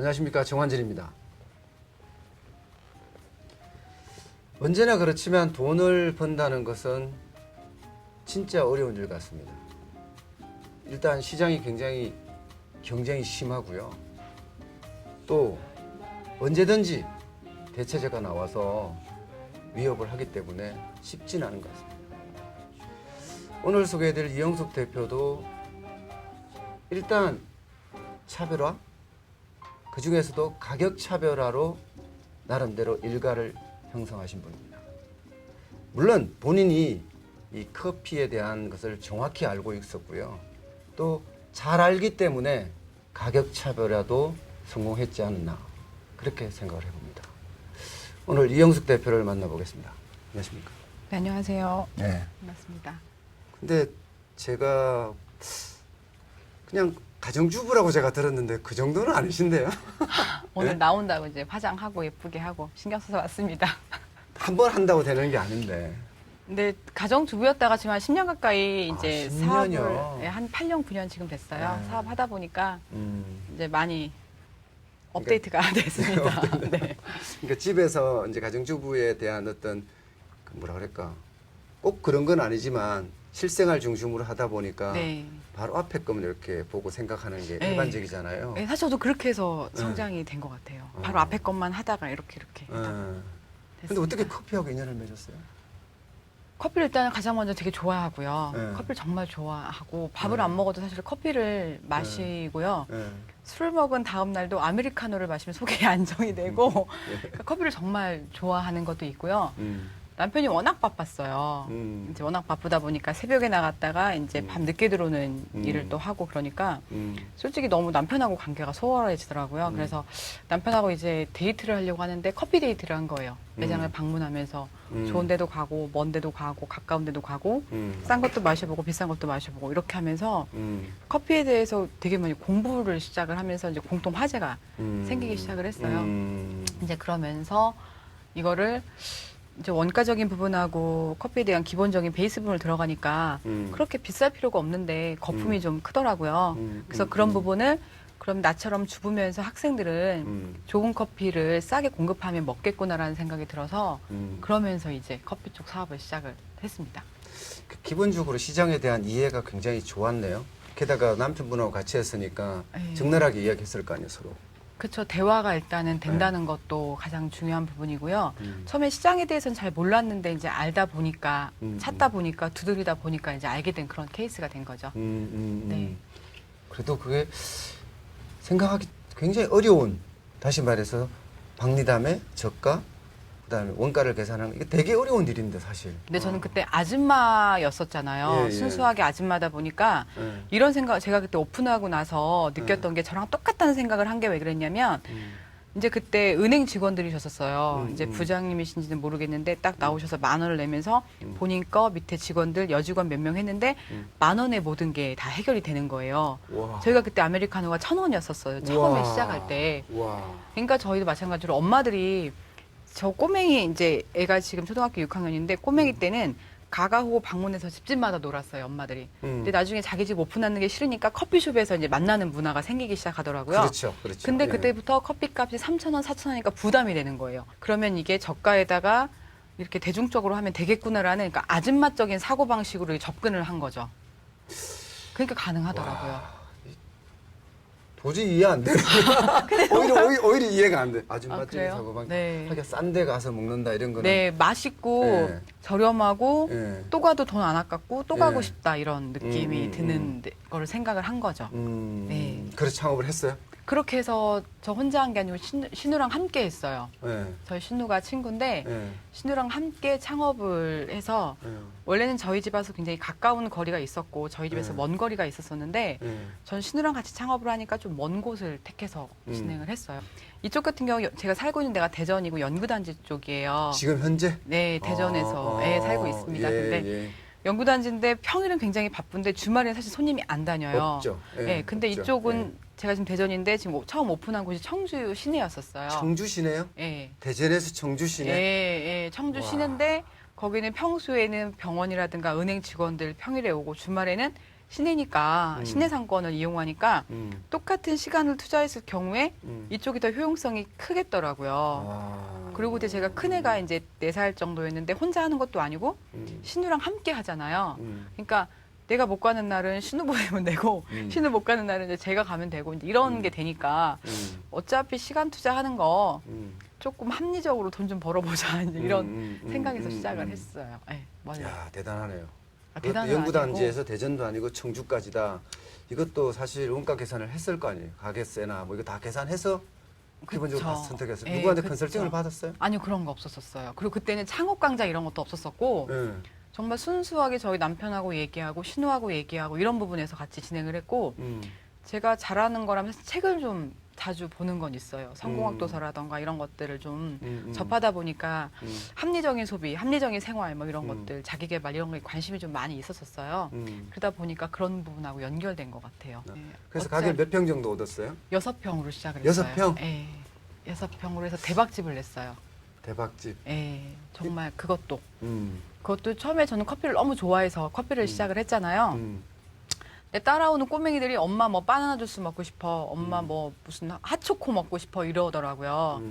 안녕하십니까, 정환진입니다. 언제나 그렇지만 돈을 번다는 것은 진짜 어려운 일 같습니다. 일단 시장이 굉장히 경쟁이 심하고요. 또 언제든지 대체제가 나와서 위협을 하기 때문에 쉽진 않은 것 같습니다. 오늘 소개해드릴 이영숙 대표도 일단 차별화, 그 중에서도 가격 차별화로 나름대로 일가를 형성하신 분입니다. 물론 본인이 이 커피에 대한 것을 정확히 알고 있었고요. 또 잘 알기 때문에 가격 차별화도 성공했지 않나, 그렇게 생각을 해봅니다. 오늘 이영숙 대표를 만나보겠습니다. 안녕하십니까? 네, 안녕하세요. 네. 반갑습니다. 근데 제가 그냥 가정주부라고 제가 들었는데 그 정도는 아니신데요? 오늘 네? 나온다고 이제 화장하고 예쁘게 하고 신경 써서 왔습니다. 한 번 한다고 되는 게 아닌데. 근데 가정주부였다가 지금 한 10년 가까이 이제 10년이요? 사업을 한 8년, 9년 지금 됐어요. 네. 사업하다 보니까 음. 이제 많이 업데이트가 됐습니다. 네. 그러니까 집에서 이제 가정주부에 대한 어떤 그 뭐라 그럴까, 꼭 그런 건 아니지만 실생활 중심으로 하다 보니까 네. 바로 앞에 거면 이렇게 보고 생각하는 게 네. 일반적이잖아요. 네, 사실 저도 그렇게 해서 네. 성장이 된 것 같아요. 어. 바로 앞에 것만 하다가 이렇게 네. 하다가 근데 어떻게 됐습니다. 커피하고 인연을 맺었어요? 커피를 일단 가장 먼저 되게 좋아하고요. 네. 커피를 정말 좋아하고 밥을 네. 안 먹어도 사실 커피를 마시고요. 네. 술을 먹은 다음 날도 아메리카노를 마시면 속이 안정이 되고 네. 그러니까 커피를 정말 좋아하는 것도 있고요. 음. 남편이 워낙 바빴어요. 이제 워낙 바쁘다 보니까 새벽에 나갔다가 이제 밤 늦게 들어오는 일을 또 하고 그러니까 솔직히 너무 남편하고 관계가 소홀해지더라고요. 그래서 남편하고 이제 데이트를 하려고 하는데 커피 데이트를 한 거예요. 매장을 방문하면서 좋은 데도 가고 먼 데도 가고 가까운 데도 가고 싼 것도 마셔보고 비싼 것도 마셔보고 이렇게 하면서 커피에 대해서 되게 많이 공부를 시작을 하면서 이제 공통 화제가 생기기 시작을 했어요. 이제 그러면서 이거를 이제 원가적인 부분하고 커피에 대한 기본적인 베이스 부분을 들어가니까 그렇게 비쌀 필요가 없는데 거품이 좀 크더라고요. 그래서 그런 부분을 그럼 나처럼 주부면서 학생들은 좋은 커피를 싸게 공급하면 먹겠구나라는 생각이 들어서 그러면서 이제 커피 쪽 사업을 시작을 했습니다. 기본적으로 시장에 대한 이해가 굉장히 좋았네요. 게다가 남편분하고 같이 했으니까 네. 적나라하게 이야기했을 거 아니에요, 서로. 그렇죠. 대화가 일단은 된다는 것도 가장 중요한 부분이고요. 음. 처음에 시장에 대해서는 잘 몰랐는데 이제 알다 보니까 찾다 보니까 두드리다 보니까 이제 알게 된 그런 케이스가 된 거죠. 네. 그래도 그게 생각하기 굉장히 어려운, 다시 말해서 박리담의 저가, 그다음에 원가를 계산하는 이게 되게 어려운 일인데 사실. 근데 저는 그때 아줌마였었잖아요. 예, 예. 순수하게 아줌마다 보니까 예. 이런 생각, 제가 그때 오픈하고 나서 느꼈던 게 저랑 똑같다는 생각을 한 게 왜 그랬냐면 이제 그때 은행 직원들이셨었어요. 이제 부장님이신지는 모르겠는데 딱 나오셔서 10,000원을 내면서 본인 거 밑에 직원들 여직원 몇 명 했는데 10,000원에 모든 게 다 해결이 되는 거예요. 와. 저희가 그때 아메리카노가 1,000원이었었어요. 처음에 우와. 시작할 때. 와. 그러니까 저희도 마찬가지로 엄마들이 저 꼬맹이 이제 애가 지금 초등학교 6학년인데 꼬맹이 때는 가가호고 방문해서 집집마다 놀았어요, 엄마들이. 근데 나중에 자기 집 오픈하는 게 싫으니까 커피숍에서 이제 만나는 문화가 생기기 시작하더라고요. 그렇죠, 그렇죠. 근데 예. 그때부터 커피값이 3,000원, 4,000원이니까 부담이 되는 거예요. 그러면 이게 저가에다가 이렇게 대중적으로 하면 되겠구나라는 그러니까 아줌마적인 사고방식으로 접근을 한 거죠. 그러니까 가능하더라고요. 도저히 이해 안 돼. 오히려 이해가 안 돼. 아줌마들이 그래요? 사고방. 네. 하기가 싼 데 가서 먹는다 이런 거는. 네, 맛있고 예. 저렴하고 예. 또 가도 돈 안 아깝고 또 가고 예. 싶다 이런 느낌이 드는 거를 생각을 한 거죠. 네. 그래서 창업을 했어요? 그렇게 해서 저 혼자 한 게 아니고 신우랑 함께 했어요. 예. 저희 신우가 친구인데 예. 신우랑 함께 창업을 해서 예. 원래는 저희 집에서 굉장히 가까운 거리가 있었고 저희 집에서 네. 먼 거리가 있었었는데 예. 전 신우랑 같이 창업을 하니까 좀 먼 곳을 택해서 진행을 했어요. 이쪽 같은 경우 제가 살고 있는 데가 대전이고 연구단지 쪽이에요. 지금 현재? 네, 대전에서 살고 있습니다. 예, 근데 예. 연구단지인데 평일은 굉장히 바쁜데 주말에는 사실 손님이 안 다녀요. 없죠. 예, 네, 근데 없죠. 이쪽은 제가 지금 대전인데 지금 처음 오픈한 곳이 청주 시내였었어요. 청주 시내요? 예. 대전에서 청주 시내? 예, 청주 와. 시내인데 거기는 평소에는 병원이라든가 은행 직원들 평일에 오고 주말에는 시내니까 시내 상권을 이용하니까 똑같은 시간을 투자했을 경우에 이쪽이 더 효용성이 크겠더라고요. 아. 그리고 이제 제가 큰애가 이제 4살 정도였는데 혼자 하는 것도 아니고 신우랑 함께 하잖아요. 그러니까 내가 못 가는 날은 신우 보내면 되고 신우 못 가는 날은 이제 제가 가면 되고 이제 이런 게 되니까 어차피 시간 투자하는 거 조금 합리적으로 돈 좀 벌어보자 이제 이런 생각에서 시작을 했어요. 네, 맞아요. 야, 대단하네요. 아, 대단한 연구단지에서 대전도 아니고 청주까지다. 이것도 사실 원가 계산을 했을 거 아니에요. 가게세나 뭐 이거 다 계산해서 기본적으로 다 선택했어요. 예, 누구한테 그쵸. 컨설팅을 받았어요? 아니요, 그런 거 없었었어요. 그리고 그때는 창업광장 이런 것도 없었었고 예. 정말 순수하게 저희 남편하고 얘기하고 신우하고 얘기하고 이런 부분에서 같이 진행을 했고 제가 잘하는 거라면 책을 좀 자주 보는 건 있어요. 성공학도서라던가 이런 것들을 좀 접하다 보니까 합리적인 소비, 합리적인 생활 뭐 이런 것들, 자기계발 이런 거에 관심이 좀 많이 있었었어요. 그러다 보니까 그런 부분하고 연결된 것 같아요. 네. 그래서 가게 몇 평 정도 얻었어요? 6평으로 시작을 여섯 했어요. 평? 네. 6평으로 해서 대박집을 냈어요. 대박집. 네. 정말 그것도. 음. 그것도 처음에 저는 커피를 너무 좋아해서 커피를 시작을 했잖아요. 내 따라오는 꼬맹이들이 엄마 뭐 바나나 주스 먹고 싶어, 엄마 뭐 무슨 핫초코 먹고 싶어 이러더라고요.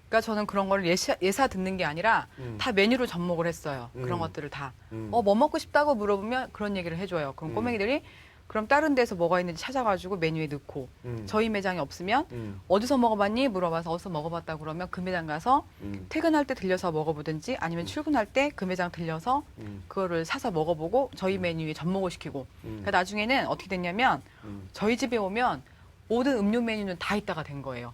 그러니까 저는 그런 걸 예사 듣는 게 아니라 다 메뉴로 접목을 했어요. 그런 것들을 다. 뭐 먹고 싶다고 물어보면 그런 얘기를 해줘요. 그럼 꼬맹이들이 그럼 다른 데서 뭐가 있는지 찾아가지고 메뉴에 넣고 저희 매장에 없으면 어디서 먹어봤니? 물어봐서 어디서 먹어봤다 그러면 그 매장 가서 퇴근할 때 들려서 먹어보든지 아니면 출근할 때 그 매장 들려서 그거를 사서 먹어보고 저희 메뉴에 접목을 시키고 그러니까 나중에는 어떻게 됐냐면 저희 집에 오면 모든 음료 메뉴는 다 있다가 된 거예요.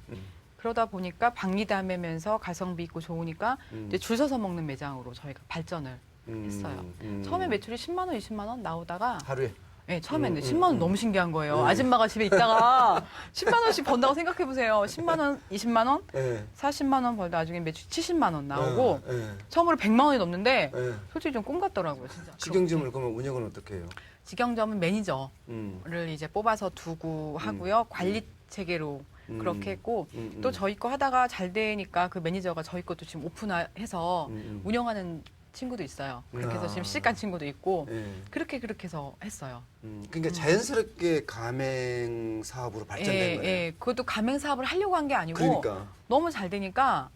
그러다 보니까 박리담하면서 가성비 있고 좋으니까 이제 줄 서서 먹는 매장으로 저희가 발전을 했어요. 처음에 매출이 10만 원, 20만 원 나오다가 하루에? 네, 처음에는 10만 원 너무 신기한 거예요. 아줌마가 집에 있다가 10만 원씩 번다고 생각해 보세요. 10만 원, 20만 원, 예. 40만 원 벌다 나중에 매출 70만 원 나오고 예. 처음으로 100만 원이 넘는데 예. 솔직히 좀 꿈 같더라고요, 진짜. 직영점을 그러면 운영은 어떻게 해요? 직영점은 매니저를 음. 이제 뽑아서 두고 하고요. 관리 체계로 그렇게 했고 또 저희 거 하다가 잘 되니까 그 매니저가 저희 것도 지금 오픈해서 운영하는 친구도 있어요. 그렇게 해서 지금 시집간 친구도 있고 예. 그렇게 해서 했어요. 그러니까 자연스럽게 가맹 사업으로 발전된 거예요. 예, 그것도 가맹 사업을 하려고 한 게 아니고 그러니까 너무 잘 되니까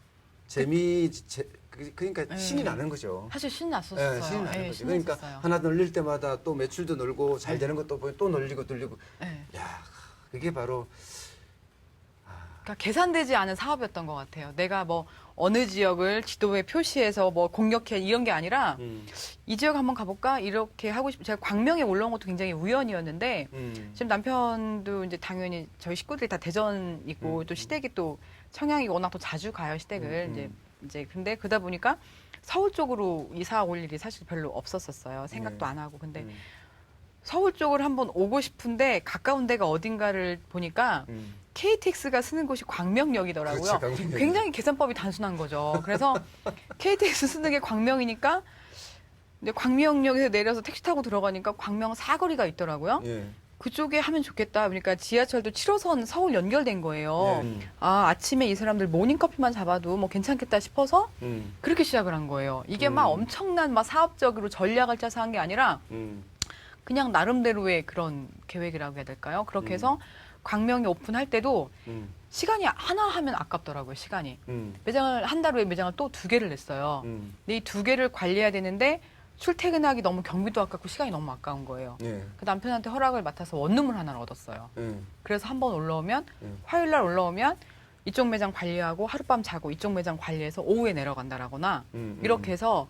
그러니까 신이 나는 거죠. 사실 신이 났었어요. 예, 신이 나는 예, 거죠. 신이 그러니까 났었어요. 하나 늘릴 때마다 또 매출도 늘고 잘 되는 것도 보면 또 늘리고 예. 야, 그게 바로 그러니까 계산되지 않은 사업이었던 것 같아요. 내가 뭐 어느 지역을 지도에 표시해서 뭐 공략해 이런 게 아니라 이 지역 한번 가볼까 이렇게 하고 제가 광명에 올라온 것도 굉장히 우연이었는데 지금 남편도 이제 당연히 저희 식구들이 다 대전이고 또 시댁이 또 청양이 워낙 또 자주 가요 시댁을 이제 근데 그러다 보니까 서울 쪽으로 이사 올 일이 사실 별로 없었었어요. 생각도 안 하고 근데 서울 쪽을 한번 오고 싶은데 가까운 데가 어딘가를 보니까 KTX가 쓰는 곳이 광명역이더라고요. 그렇죠, 광명역. 굉장히 계산법이 단순한 거죠. 그래서 KTX 쓰는 게 광명이니까 근데 광명역에서 내려서 택시 타고 들어가니까 광명 사거리가 있더라고요. 예. 그쪽에 하면 좋겠다. 그러니까 지하철도 7호선 서울 연결된 거예요. 아, 아침에 이 사람들 모닝커피만 잡아도 뭐 괜찮겠다 싶어서 그렇게 시작을 한 거예요. 이게 막 엄청난 막 사업적으로 전략을 짜서 한 게 아니라 그냥 나름대로의 그런 계획이라고 해야 될까요? 그렇게 해서 광명에 오픈할 때도 시간이 하나 하면 아깝더라고요, 시간이. 매장을, 한 달 후에 매장을 또 2개를 냈어요. 근데 이 2개를 관리해야 되는데 출퇴근하기 너무 경비도 아깝고 시간이 너무 아까운 거예요. 예. 그 남편한테 허락을 맡아서 원룸을 하나를 얻었어요. 예. 그래서 한 번 올라오면, 화요일 날 올라오면 이쪽 매장 관리하고 하룻밤 자고 이쪽 매장 관리해서 오후에 내려간다라거나 이렇게 해서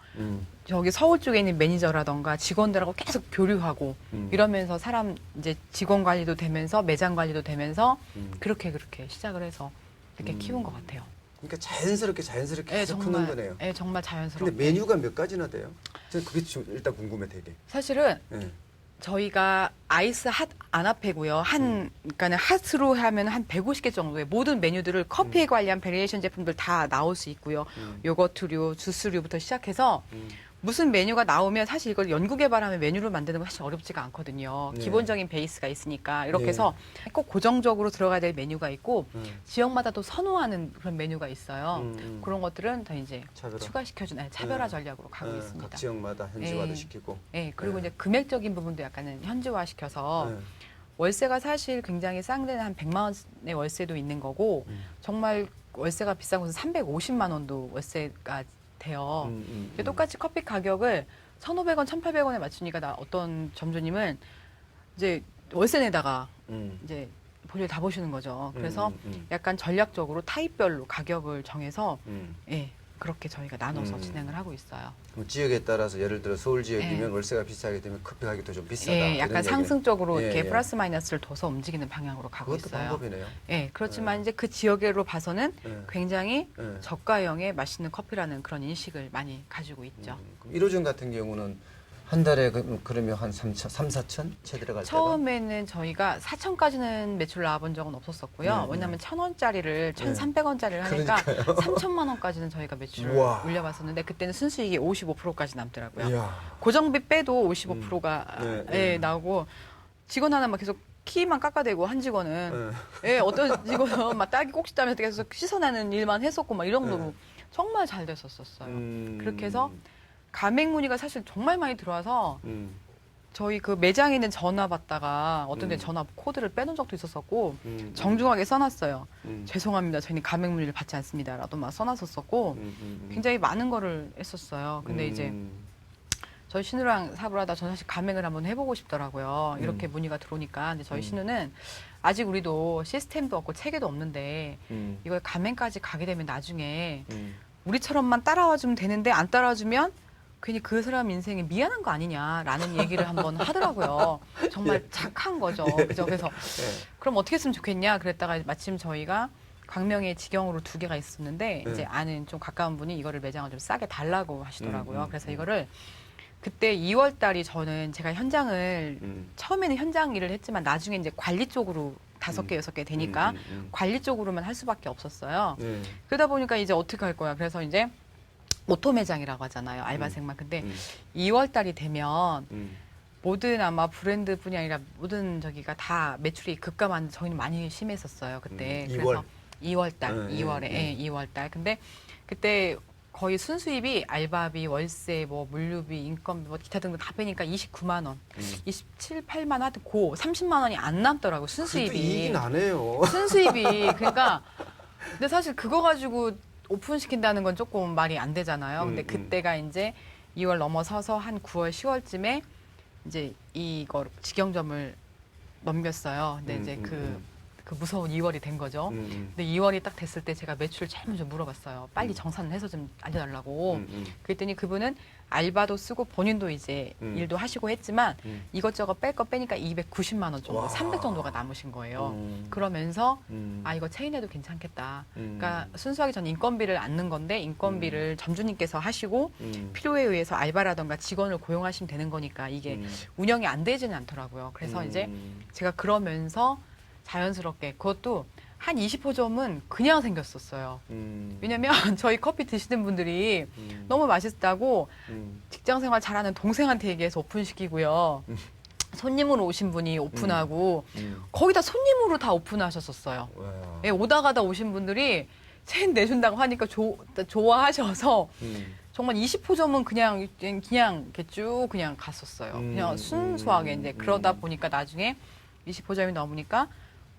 저기 서울 쪽에 있는 매니저라던가 직원들하고 계속 교류하고 이러면서 사람 이제 직원 관리도 되면서 매장 관리도 되면서 그렇게 시작을 해서 이렇게 키운 것 같아요. 그러니까 자연스럽게 네, 계속 크는 거네요. 네, 정말 자연스럽게. 근데 메뉴가 몇 가지나 돼요? 저는 그게 좀 일단 궁금해 되게. 사실은 예. 저희가 아이스 핫 안압해고요. 그러니까는 핫으로 하면 한 150개 정도의 모든 메뉴들을 커피에 관리한 베리에이션 제품들 다 나올 수 있고요. 요거트류, 주스류부터 시작해서 무슨 메뉴가 나오면 사실 이걸 연구 개발하면 메뉴를 만드는 건 사실 어렵지가 않거든요. 네. 기본적인 베이스가 있으니까 이렇게 네. 해서 꼭 고정적으로 들어가야 될 메뉴가 있고 음. 지역마다 또 선호하는 그런 메뉴가 있어요. 그런 것들은 더 이제 차별화. 추가시켜주는 차별화 전략으로 가고 각 있습니다. 지역마다 현지화도 네. 시키고. 네, 그리고 네. 이제 금액적인 부분도 약간은 현지화시켜서 월세가 사실 굉장히 싼 데는 한 100만 원의 월세도 있는 거고 정말 월세가 비싼 곳은 350만 원도 월세가 돼요. 똑같이 커피 가격을 1,500원, 1,800원에 맞추니까 어떤 점주님은 이제 월세 내다가 이제 볼일 다 보시는 거죠. 그래서 약간 전략적으로 타입별로 가격을 정해서 예, 그렇게 저희가 나눠서 진행을 하고 있어요. 그럼 지역에 따라서 예를 들어 서울 지역이면 예. 월세가 비싸게 되면 커피 가격도 좀 비싸다. 예, 이런 약간 얘기는. 상승적으로 예, 이렇게 예. 플러스 마이너스를 둬서 움직이는 방향으로 가고 그것도 있어요. 방법이네요. 예, 그렇지만 이제 그 지역으로 봐서는 예. 굉장히 예. 저가형의 맛있는 커피라는 그런 인식을 많이 가지고 있죠. 그럼 1호점 같은 경우는 한 달에 그러면 한 3, 4천 채 들어갈 때가? 처음에는 저희가 4천까지는 매출 나와본 적은 없었었고요. 네, 왜냐하면 1,000원짜리를 1,300원짜리를 하니까 3천만 원까지는 저희가 매출을 우와. 올려봤었는데 그때는 순수익이 55%까지 남더라고요. 이야. 고정비 빼도 55%가 네, 예, 네. 나오고 직원 하나 막 계속 키만 깎아대고 한 직원은 예, 어떤 직원은 막 딸기 꼭지 따면서 계속 씻어내는 일만 했었고 막 이런 정도로 정말 잘 됐었어요. 그렇게 해서 가맹 문의가 사실 정말 많이 들어와서 저희 그 매장에 있는 전화 받다가 어떤 데 전화 코드를 빼놓은 적도 있었었고 정중하게 써놨어요. 죄송합니다. 저희는 가맹 문의를 받지 않습니다라도 막 써놨었었고 굉장히 많은 거를 했었어요. 근데 이제 저희 신우랑 사업을 하다 저는 사실 가맹을 한번 해보고 싶더라고요. 이렇게 문의가 들어오니까. 근데 저희 신우는 아직 우리도 시스템도 없고 체계도 없는데 이걸 가맹까지 가게 되면 나중에 우리처럼만 따라와주면 되는데 안 따라와주면 괜히 그 사람 인생에 미안한 거 아니냐라는 얘기를 한번 하더라고요. 정말 착한 거죠. 그죠? 그래서 그럼 어떻게 했으면 좋겠냐 그랬다가 마침 저희가 광명에 직영으로 2개가 있었는데 이제 아는 좀 가까운 분이 이거를 매장을 좀 싸게 달라고 하시더라고요. 그래서 이거를 그때 2월 달이 저는 제가 현장을 처음에는 현장 일을 했지만 나중에 이제 관리 쪽으로 5개, 6개 되니까 관리 쪽으로만 할 수밖에 없었어요. 그러다 보니까 이제 어떻게 할 거야. 그래서 이제 오토 매장이라고 하잖아요. 알바생만. 근데 2월 달이 되면 모든 아마 브랜드뿐이 아니라 모든 저기가 다 매출이 급감한 저희는 많이 심했었어요. 그때. 2월? 그래서 2월 달, 2월에. 예, 2월 달. 근데 그때 거의 순수입이 알바비, 월세, 뭐 물류비, 인건비, 뭐 기타 등등 다 빼니까 29만 원, 27, 8만 원, 하여튼 고 30만 원이 안 남더라고 순수입이. 그래도 이익이 나네요. 순수입이 그러니까 근데 사실 그거 가지고 오픈시킨다는 건 조금 말이 안 되잖아요. 근데 그때가 이제 2월 넘어서서 한 9월, 10월쯤에 이제 이거 직영점을 넘겼어요. 근데 이제 그 무서운 2월이 된 거죠. 근데 2월이 딱 됐을 때 제가 매출 제일 먼저 물어봤어요. 빨리 정산을 해서 좀 알려달라고. 그랬더니 그분은 알바도 쓰고 본인도 이제 일도 하시고 했지만 이것저것 뺄 거 빼니까 290만 원 정도, 와. 300 정도가 남으신 거예요. 그러면서 아 이거 체인해도 괜찮겠다. 그러니까 순수하게 저는 인건비를 안는 건데 인건비를 점주님께서 하시고 필요에 의해서 알바라던가 직원을 고용하시면 되는 거니까 이게 운영이 안 되지는 않더라고요. 그래서 이제 제가 그러면서 자연스럽게 그것도 한 20호점은 그냥 생겼었어요. 왜냐면 저희 커피 드시는 분들이 너무 맛있다고 직장 생활 잘하는 동생한테 얘기해서 오픈시키고요. 손님으로 오신 분이 오픈하고 거기다 손님으로 다 오픈하셨었어요. 예, 오다 가다 오신 분들이 체인 내준다고 하니까 좋아하셔서 정말 20호점은 그냥 이렇게 쭉 그냥 갔었어요. 그냥 순수하게 이제 그러다 보니까 나중에 20호점이 넘으니까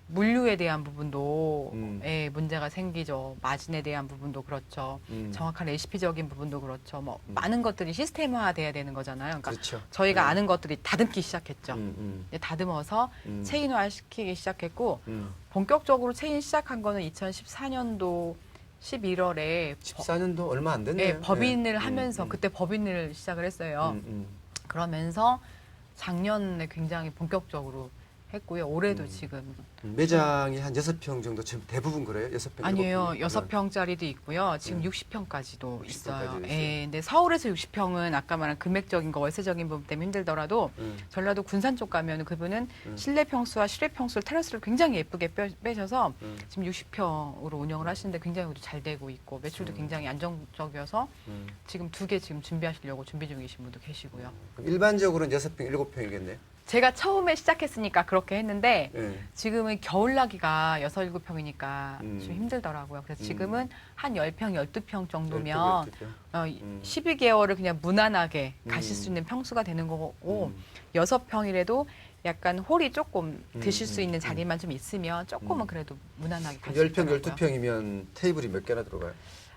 물류에 대한 부분도 예, 문제가 생기죠. 마진에 대한 부분도 그렇죠. 정확한 레시피적인 부분도 그렇죠. 뭐 많은 것들이 시스템화돼야 되는 거잖아요. 그러니까 그렇죠. 저희가 아는 것들이 다듬기 시작했죠. 이제 다듬어서 음. 체인화 시키기 시작했고 본격적으로 체인 시작한 거는 2014년도 11월에 14년도 얼마 안 됐네요. 예, 법인을 하면서 그때 법인을 시작을 했어요. 그러면서 작년에 굉장히 본격적으로 했고요. 올해도 지금 매장이 한 6평 정도 지금 대부분 그래요? 6평? 아니에요. 7평? 6평짜리도 있고요. 지금 네. 60평까지도 60평까지 있어요. 있어요. 예. 근데 서울에서 60평은 아까 말한 금액적인 거, 월세적인 부분 때문에 힘들더라도 전라도 군산 쪽 가면 그분은 실내 평수와 실외 평수를 테라스를 굉장히 예쁘게 빼셔서 지금 60평으로 운영을 하시는데 굉장히 잘 되고 있고 매출도 굉장히 안정적이어서 지금 2개 지금 준비하시려고 준비 중이신 분도 계시고요. 그럼 일반적으로는 6평, 7평이겠네요? 제가 처음에 시작했으니까 그렇게 했는데 네. 지금은 겨울 나기가 6, 7평이니까 좀 음. 힘들더라고요. 그래서 지금은 한 10평, 12평 정도면 12평? 12개월을 그냥 무난하게 가실 수 있는 평수가 되는 거고 6평이라도 약간 홀이 조금 드실 수 있는 자리만 좀 있으면 조금은 그래도 무난하게 가실 수 10평, 있더라고요. 12평이면 테이블이 몇 개나 들어가요?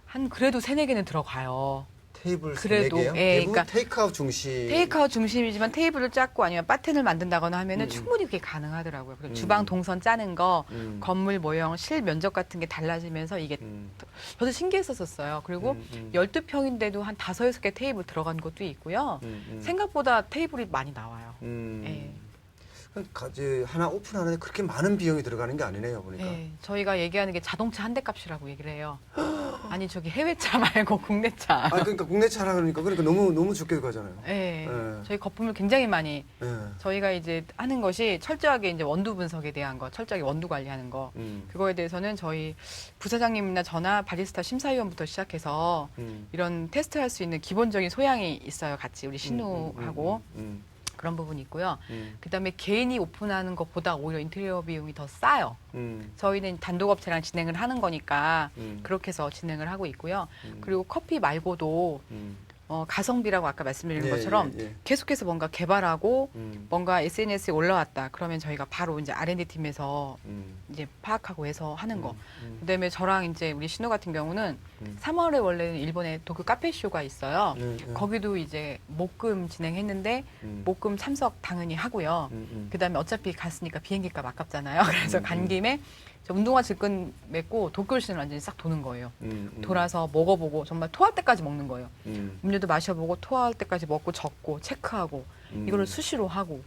한 그래도 3, 4개는 들어가요. 테이블 그래도, 4개요? 예, 대부분 그러니까 테이크아웃 중심. 테이크아웃 중심이지만 테이블을 짰고 아니면 바텐을 만든다거나 하면은 충분히 그게 가능하더라고요. 그리고 주방 동선 짜는 거, 건물 모형, 실 면적 같은 게 달라지면서 이게 저도 신기했었어요. 그리고 12평인데도 한 5, 6개 테이블 들어간 것도 있고요. 생각보다 테이블이 많이 나와요. 예. 이제 하나 오픈하는데 그렇게 많은 비용이 들어가는 게 아니네요, 보니까. 네, 저희가 얘기하는 게 자동차 한 대 값이라고 얘기를 해요. 아니 저기 해외차 말고 국내차. 아, 그러니까 국내 차라 그러니까 너무 적게 가잖아요. 네, 네. 저희 거품을 굉장히 많이 네. 저희가 이제 하는 것이 철저하게 이제 원두 분석에 대한 거, 철저하게 원두 관리하는 거. 그거에 대해서는 저희 부사장님이나 저나 바리스타 심사위원부터 시작해서 이런 테스트할 수 있는 기본적인 소양이 있어요. 같이 우리 신우하고. 그런 부분이 있고요. 그다음에 개인이 오픈하는 것보다 오히려 인테리어 비용이 더 싸요. 저희는 단독업체랑 진행을 하는 거니까 그렇게 해서 진행을 하고 있고요. 그리고 커피 말고도 가성비라고 아까 말씀드린 예, 것처럼 예, 예. 계속해서 뭔가 개발하고 뭔가 SNS에 올라왔다. 그러면 저희가 바로 이제 R&D 팀에서 이제 파악하고 해서 하는 거. 그다음에 저랑 이제 우리 신우 같은 경우는 3월에 원래는 일본에 도쿄 카페쇼가 있어요. 거기도 이제 목금 진행했는데 목금 참석 당연히 하고요. 그다음에 어차피 갔으니까 비행기값 아깝잖아요. 그래서 간 김에 저 운동화 질끈 맺고 도쿄시는 완전히 싹 도는 거예요. 돌아서 먹어보고 정말 토할 때까지 먹는 거예요. 음료도 마셔보고 토할 때까지 먹고 적고 체크하고 이거를 수시로 하고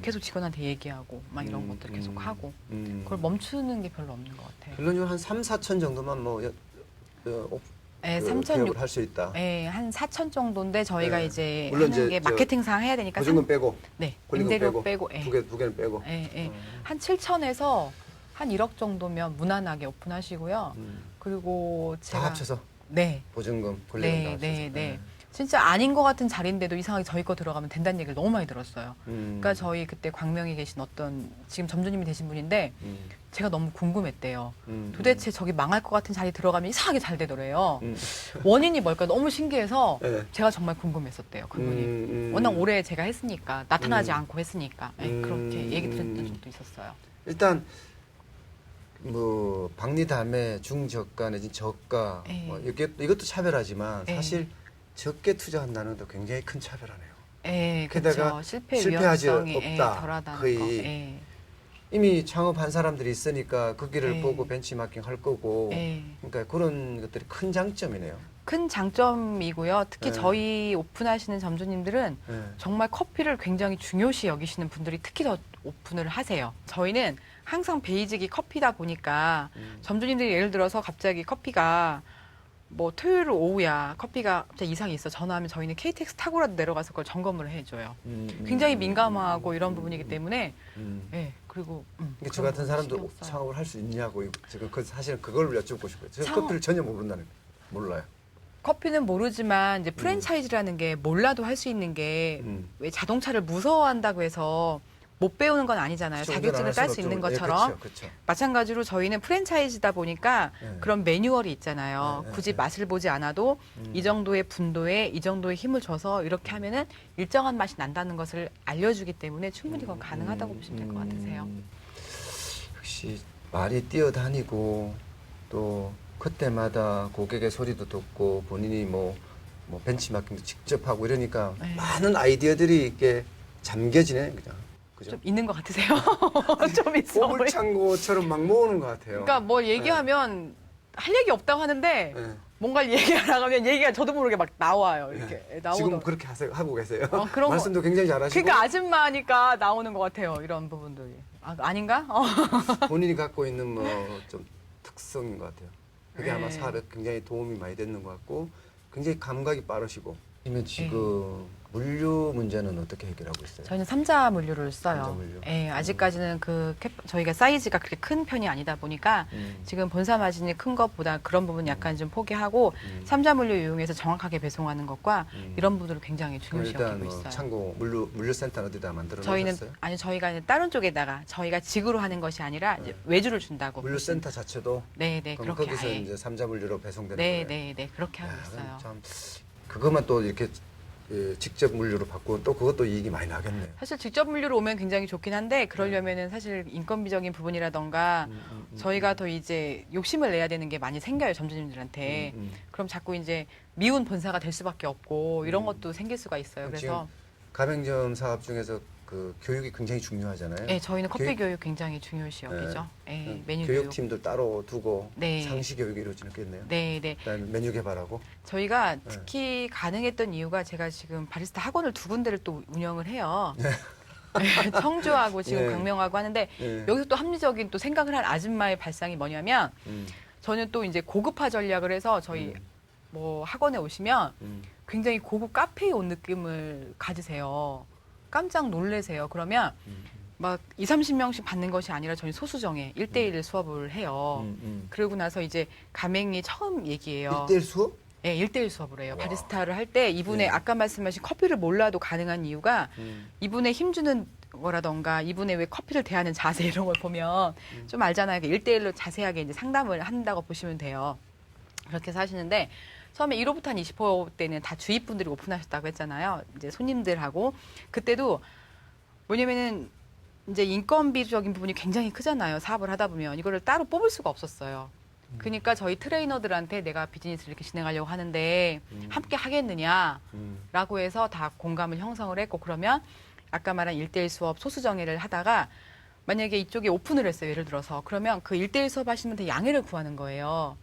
계속 직원한테 얘기하고 막 이런 것들 계속 하고 그걸 멈추는 게 별로 없는 것 같아요. 결론적으로 한 3, 4천 정도만 네, 3,600. 할 수 있다. 네, 한 4천 정도인데 저희가 네. 이제 물론 하는 이제 게 마케팅상 해야 되니까 보증금 빼고, 네, 권리금 임대료 빼고, 두 개는 빼고. 한 7천에서 한 1억 정도면 무난하게 오픈하시고요. 그리고 다 제가 합쳐서 네, 보증금, 권리금 다 합쳐서. 네. 진짜 아닌 것 같은 자리인데도 이상하게 저희 거 들어가면 된다는 얘기를 너무 많이 들었어요. 그러니까 저희 그때 광명에 계신 어떤 지금 점주님이 되신 분인데 제가 너무 궁금했대요. 도대체 저기 망할 것 같은 자리 들어가면 이상하게 잘 되더래요. 원인이 뭘까 너무 신기해서 네. 제가 정말 궁금했었대요. 그분이. 워낙 오래 제가 했으니까 나타나지 않고 했으니까 그렇게 얘기 들었던 적도 있었어요. 일단 뭐 박리담의 중저가 내지 저가 네. 뭐 이것도 차별하지만 네. 사실 적게 투자한다는 것도 굉장히 큰 차별하네요. 예, 게다가 그렇죠. 실패 실패하지 위험성이 없다. 덜하다는 거의. 거. 예. 이미 창업한 사람들이 있으니까 그 길을 네. 보고 벤치마킹 할 거고 예. 그러니까 그런 것들이 큰 장점이네요. 큰 장점이고요. 특히 네. 저희 오픈하시는 점주님들은 네. 정말 커피를 굉장히 중요시 여기시는 분들이 특히 더 오픈을 하세요. 저희는 항상 베이직이 커피다 보니까 점주님들이 예를 들어서 갑자기 커피가 뭐 토요일 오후야 커피가 갑자기 이상이 있어 전화하면 저희는 KTX 타고라도 내려가서 그걸 점검을 해줘요. 굉장히 민감하고 이런 부분이기 때문에 예 그리고 그러니까 저 그런 같은 거 사람도 신경 써요. 창업을 할 수 있냐고 지금 사실은 그걸 여쭙고 싶어요. 저 창업- 커피를 전혀 모른다는 몰라요. 커피는 모르지만 이제 프랜차이즈라는 게 몰라도 할 수 있는 게 왜 음. 자동차를 무서워한다고 해서 못 배우는 건 아니잖아요. 자격증을 딸 수 있는 것처럼 그렇죠. 마찬가지로 저희는 프랜차이즈다 보니까 네. 그런 매뉴얼이 있잖아요. 네, 네, 굳이 네. 맛을 보지 않아도 이 정도의 분도에 이 정도의 힘을 줘서 이렇게 하면은 일정한 맛이 난다는 것을 알려주기 때문에 충분히 그건 가능하다고 보시면 될 것 같으세요. 역시 말이 뛰어다니고 또 그때마다 고객의 소리도 듣고 본인이 뭐 벤치마킹도 직접 하고 이러니까 네. 많은 아이디어들이 이렇게 잠겨지네 그냥. 그죠? 좀 있는 것 같으세요? 좀 있어. 보물창고처럼 막 모으는 것 같아요. 그러니까 뭐 얘기하면 할 얘기 없다고 하는데 네. 뭔가를 얘기하려고 하면 얘기가 저도 모르게 막 나와요. 이렇게 네. 나오는. 지금 그렇게 하고 계세요. 그런 거- 말씀도 굉장히 잘하시고. 그러니까 아줌마니까 나오는 것 같아요. 이런 부분들이. 아닌가? 본인이 갖고 있는 뭐 좀 특성인 것 같아요. 그게 아마 네. 사업에 굉장히 도움이 많이 되는 것 같고 굉장히 감각이 빠르시고. 그러면 지금 물류 문제는 어떻게 해결하고 있어요? 저희는 삼자 물류를 써요. 삼자 물류. 예, 아직까지는 저희가 사이즈가 그렇게 큰 편이 아니다 보니까 지금 본사 마진이 큰 것보다 그런 부분 약간 좀 포기하고 삼자 물류 이용해서 정확하게 배송하는 것과 이런 부분들을 굉장히 그럼 중요시 일단 여기고 뭐 있어요. 창고 물류센터는 어디다 만들어 저희는 놓으셨어요? 저희가 다른 쪽에다가 저희가 직으로 하는 것이 아니라 이제 외주를 준다고. 물류센터 자체도 네, 그럼 그렇게 거기서 아예. 이제 삼자 물류로 배송되는 네, 거예요. 네, 그렇게 하고 야, 그럼 있어요. 참 그것만 또 이렇게 직접 물류로 바꾸면 또 그것도 이익이 많이 나겠네요. 사실 직접 물류로 오면 굉장히 좋긴 한데 네. 그러려면은 사실 인건비적인 부분이라던가 저희가 더 이제 욕심을 내야 되는 게 많이 생겨요, 점주님들한테. 그럼 자꾸 이제 미운 본사가 될 수밖에 없고 이런 것도 생길 수가 있어요. 지금 그래서 가맹점 사업 중에서 그 교육이 굉장히 중요하잖아요. 네, 저희는 커피 교육 굉장히 중요시 여기죠. 네, 메뉴 교육. 교육팀들 따로 두고 네. 상시 교육이 이루어지겠네요. 네, 네. 그다음에 메뉴 개발하고. 저희가 특히 가능했던 이유가 제가 지금 바리스타 학원을 2군데를 또 운영을 해요. 청주하고 지금 네. 광명하고 하는데 네. 여기서 또 합리적인 또 생각을 한 아줌마의 발상이 뭐냐면 저는 또 이제 고급화 전략을 해서 저희 뭐 학원에 오시면 굉장히 고급 카페에 온 느낌을 가지세요. 깜짝 놀래세요. 그러면 막 20-30명씩 받는 것이 아니라 저희 소수정에 1대1 수업을 해요. 그러고 나서 이제 가맹이 처음 얘기해요. 1대1 수업? 네, 1대1 수업을 해요. 와. 바리스타를 할 때 이분의 네. 아까 말씀하신 커피를 몰라도 가능한 이유가 이분의 힘주는 거라던가 이분의 왜 커피를 대하는 자세 이런 걸 보면 좀 알잖아요. 1대1로 자세하게 이제 상담을 한다고 보시면 돼요. 그렇게 해서 하시는데 처음에 1호부터 한 20호 때는 다 주위분들이 오픈하셨다고 했잖아요. 이제 손님들하고 그때도 뭐냐면은 이제 인건비적인 부분이 굉장히 크잖아요. 사업을 하다 보면 이거를 따로 뽑을 수가 없었어요. 그러니까 저희 트레이너들한테 내가 비즈니스를 이렇게 진행하려고 하는데 함께 하겠느냐라고 해서 다 공감을 형성을 했고 그러면 아까 말한 1대1 수업 소수정예를 하다가 만약에 이쪽에 오픈을 했어요. 예를 들어서 그러면 그 1대1 수업 하시는 분한테 양해를 구하는 거예요.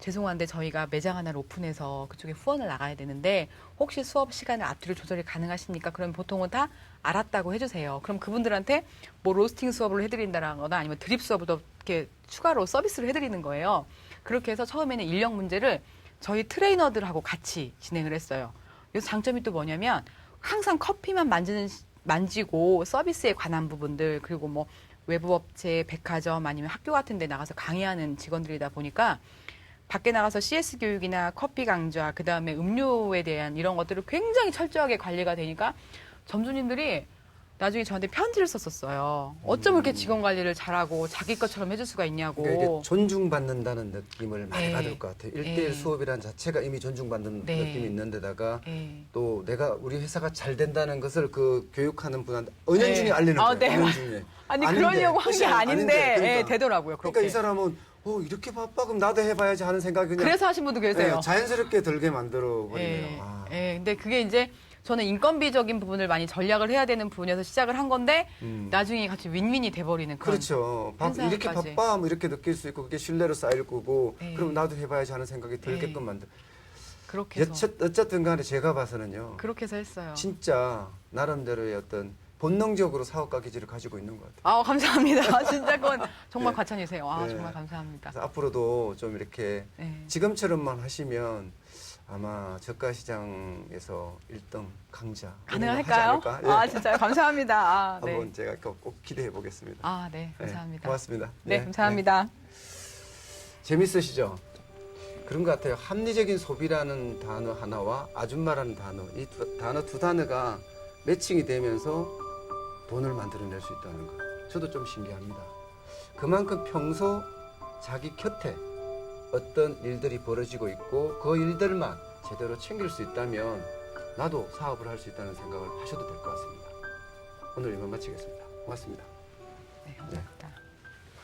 죄송한데 저희가 매장 하나를 오픈해서 그쪽에 후원을 나가야 되는데 혹시 수업 시간을 앞뒤로 조절이 가능하십니까? 그럼 보통은 다 알았다고 해주세요. 그럼 그분들한테 뭐 로스팅 수업을 해드린다거나 아니면 드립 수업을 더 이렇게 추가로 서비스를 해드리는 거예요. 그렇게 해서 처음에는 인력 문제를 저희 트레이너들하고 같이 진행을 했어요. 여기서 장점이 또 뭐냐면 항상 커피만 만지고 서비스에 관한 부분들 그리고 뭐 외부 업체, 백화점 아니면 학교 같은 데 나가서 강의하는 직원들이다 보니까 밖에 나가서 CS 교육이나 커피 강좌, 그 다음에 음료에 대한 이런 것들을 굉장히 철저하게 관리가 되니까 점주님들이 나중에 저한테 편지를 썼었어요. 어쩜 이렇게 직원 관리를 잘하고 자기 것처럼 해줄 수가 있냐고. 그러니까 이게 존중받는다는 느낌을 많이 네. 받을 것 같아요. 1대1 네. 수업이란 자체가 이미 존중받는 네. 느낌이 있는데다가 네. 또 내가 우리 회사가 잘 된다는 것을 그 교육하는 분한테 은연중에 알리는 거예요. 네. 은연중에. 아니 아닌데, 그러려고 한 게 뜻이 아닌데 그러니까. 예, 되더라고요. 그렇게. 그러니까 이 사람은 이렇게 바빠 그럼 나도 해봐야지 하는 생각이 그냥 그래서 하신 분도 계세요. 자연스럽게 들게 만들어 버리네요. 예, 아. 예, 근데 그게 이제 저는 인건비적인 부분을 많이 전략을 해야 되는 부분에서 시작을 한 건데 나중에 같이 윈윈이 돼버리는 그런. 그렇죠. 이렇게 현상까지. 바빠 뭐 이렇게 느낄 수 있고 그게 신뢰로 쌓일 거고 네. 그럼 나도 해봐야지 하는 생각이 들게끔 만들. 그렇게 해서 어쨌든 간에 제가 봐서는요. 그렇게 해서 했어요. 진짜 나름대로의 어떤 본능적으로 사업가 기질을 가지고 있는 것 같아요. 아 감사합니다. 진짜 그건 정말 네. 과찬이세요. 아 네. 정말 감사합니다. 그래서 앞으로도 좀 이렇게 네. 지금처럼만 하시면 아마 저가 시장에서 1등 강자 가능할까요? 하지 않을까? 예. 아 진짜요. 감사합니다. 아, 네. 한번 제가 꼭 기대해 보겠습니다. 아 네, 감사합니다. 고맙습니다. 네, 예, 감사합니다. 재밌으시죠? 그런 것 같아요. 합리적인 소비라는 단어 하나와 아줌마라는 단어, 이 두 단어가 매칭이 되면서 돈을 만들어낼 수 있다는 거. 저도 좀 신기합니다. 그만큼 평소 자기 곁에 어떤 일들이 벌어지고 있고 그 일들만 제대로 챙길 수 있다면 나도 사업을 할 수 있다는 생각을 하셔도 될 것 같습니다. 오늘 이만 마치겠습니다. 고맙습니다. 네, 감사합니다.